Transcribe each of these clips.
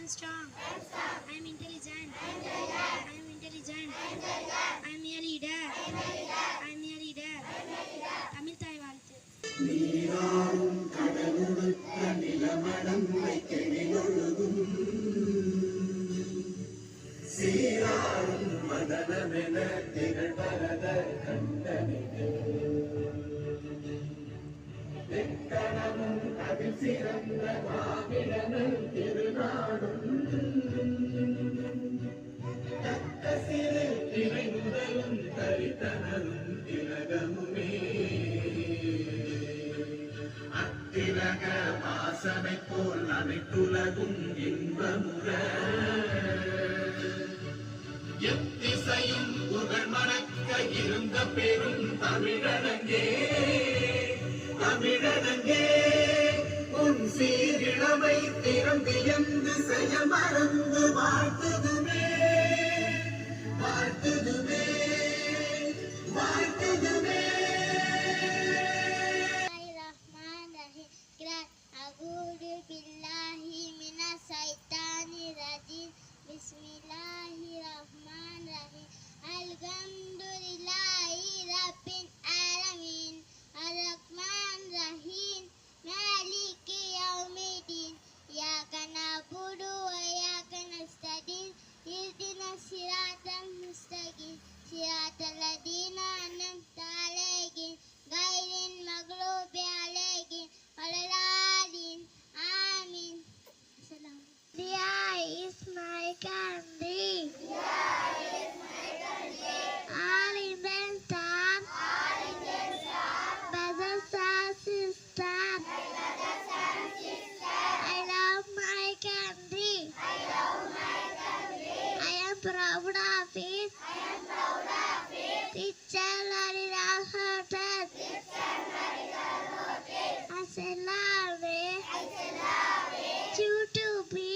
strong. I am intelligent. I am intelligent. I am a leader. I am a leader. Tamil தாய் வாழ்த்து. நீராடும் கடலுடுத்த நிலமடந்தை கெளிலொழுகும் சீராடும் மதனமென திகழ்வரத கண்டனிலே தெக்கணமும் அதில் சிறந்த மாவிடனல் திருநாடும் தக்க சிறு திரை முதலும் தரித்தனரும் திலகமுமே அத்திலக வாசனை போல் அனைத்துலகும் இன்பமுற எத்திசையும் புகழ் மணக்க இருந்த பெரும் தமிழனங்கே தமிழனங்கே உன் சீரிழமை திறந்தியந்து செய்ய மறந்து வாழ்த்துதுமே வாழ்த்துதுமே வாழ்த்துதுமே. Bismillahirrahmanirrahim. Alhamdulillahi rabbil alamin. Ar-Rahmanir-Rahim. Maliki yawmiddin. Iyyaka na'budu wa iyyaka nasta'in. Ihdinas siratal mustaqim. Siratal ladzina an'amta 'alaihim ghairil maghdubi 'alaihim waladdallin. Amin. Assalam. India is my country. All Indians are brothers and sisters. I love my country. I am proud of it. Rich and very hearted. I say love it. To be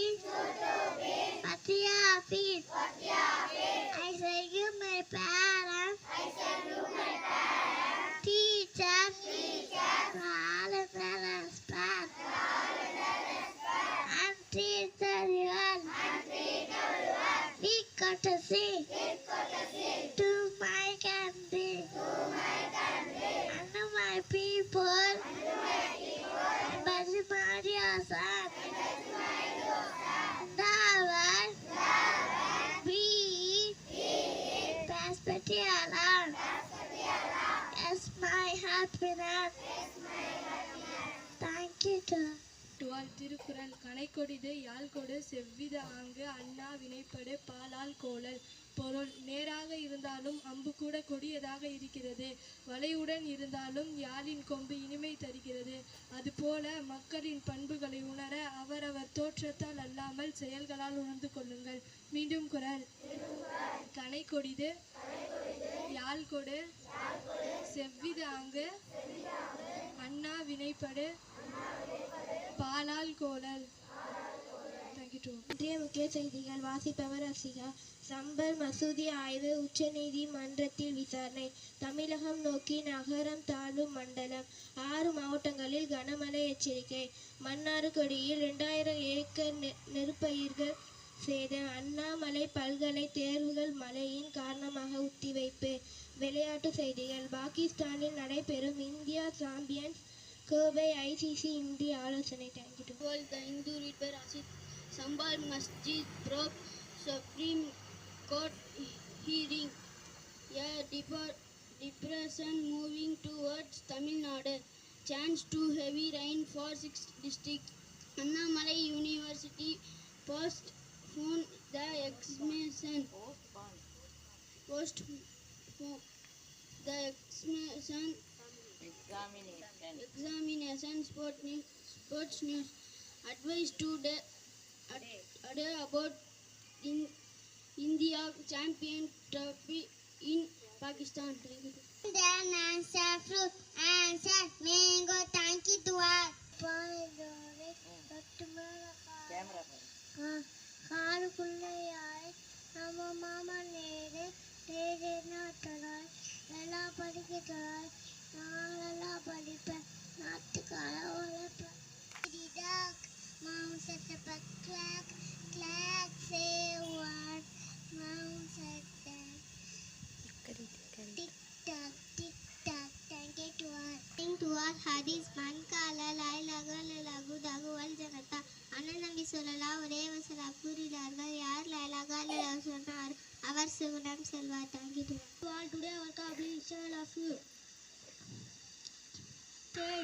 what you have it. I say you my parents. Teachers. All of the respect. And treat everyone. We got to see to my country and my people. But Maria son. We Presbyterian. Yes, my happiness. Thank you, sir. Thirukkural கனைக்கொடிது யாழ்கொடு செவ்வித ஆங்கு அண்ணா வினைப்படு பாலால் கோளல். பொருள் நேராக இருந்தாலும் அம்பு கூட கொடியதாக இருக்கிறது, வளைவுடன் இருந்தாலும் யாழின் கொம்பு இனிமை தருகிறது. அதுபோல மக்களின் பண்புகளை உணர அவரவர் தோற்றத்தால் அல்லாமல் செயல்களால் உணர்ந்து கொள்ளுங்கள். மீண்டும் குறள். கனைக்கொடிது யாழ்கொடு செவ்வித ஆங்கு அண்ணா வினைப்படு பாலால் கோளல். இன்றைய முக்கிய செய்திகள் வாசிப்பவர் அசிகா. சம்பல் மசூதி ஆய்வு, உச்ச நீதிமன்றத்தில் விசாரணை. தமிழகம் நோக்கி நகரம் தாழும் மண்டலம், 6 மாவட்டங்களில் கனமழை எச்சரிக்கை. மன்னார்குடியில் 2000 ஏக்கர் நெற்பயிர்கள் சேதம். அண்ணாமலை பல்கலை தேர்வுகள் மழையின் காரணமாக ஒத்திவைப்பு. விளையாட்டு செய்திகள். பாகிஸ்தானில் நடைபெறும் இந்தியா சாம்பியன்ஸ் கோப்பை ICC இந்திய ஆலோசனை. Thank you. The Hindu read by Rashid. Sambal Masjid broke Supreme Court hearing. A depression moving towards Tamil Nadu. Chance to heavy rain for 6 districts. Annamalai University postponed the examination. Examination. Sports news. Advice today about India champion trophy in Pakistan. Then answer fruit. Answer mango. Thank you to all. காருக்குள்ளையாய் நம்ம மாமா நேரு நாட்டராய் நல்லா படிக்கிறாய். நான் நல்லா படிப்பேன், நாட்டுக்கார உழைப்பேன். Mouse at the back, clack, clack. हदीस मन काला ला इलाहा इल्लल्लाहु दागु वल जनता அண்ணன் நபி ஸல்லல்லாஹு அலைஹி வஸல்லம் கூறினார்கள் யார் லா இலாஹா இல்லல்லாஹ் சொன்னார் அவர் சுவனம் செல்வார். Thank you. All today our complete share of you. Say.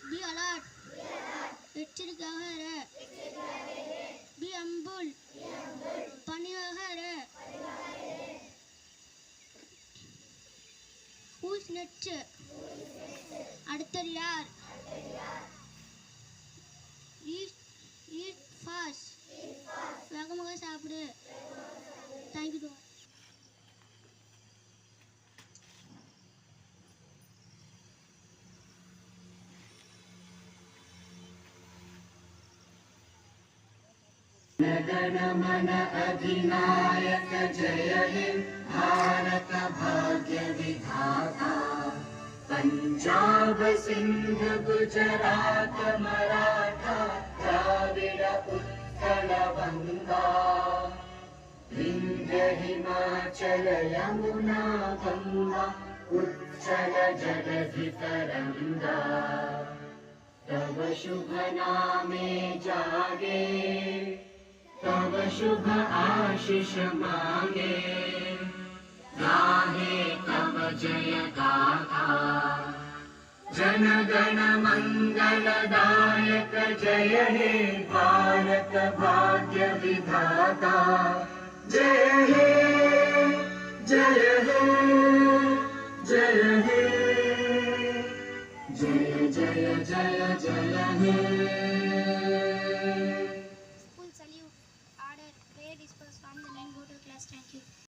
Be alert. எச்சரிக்கையாக இரு. Be humble. பணிவாக இரு. Who is next? அடுத்தது யார்? Eat fast. வேகமாக சாப்பிடு. Thank you. गण मन अधिनायक जय हे भारत भाग्य विधाता पंजाब सिंध गुजरात मराठा द्राविड उत्कल गंगा विंध्य हिमाचल यमुना गंगा उच्चल जलधि तरंगा तव शुभ नामे जागे तव शुभ आशीष मांगे गाहे तव जय गाथा जन गण मंगलदायक जय हे भारत भाग्य विधाता जय हे जय हे जय हे जय जय जय जय हे School salute. Order. Prayer dispersed from the main. Go to class. Thank you.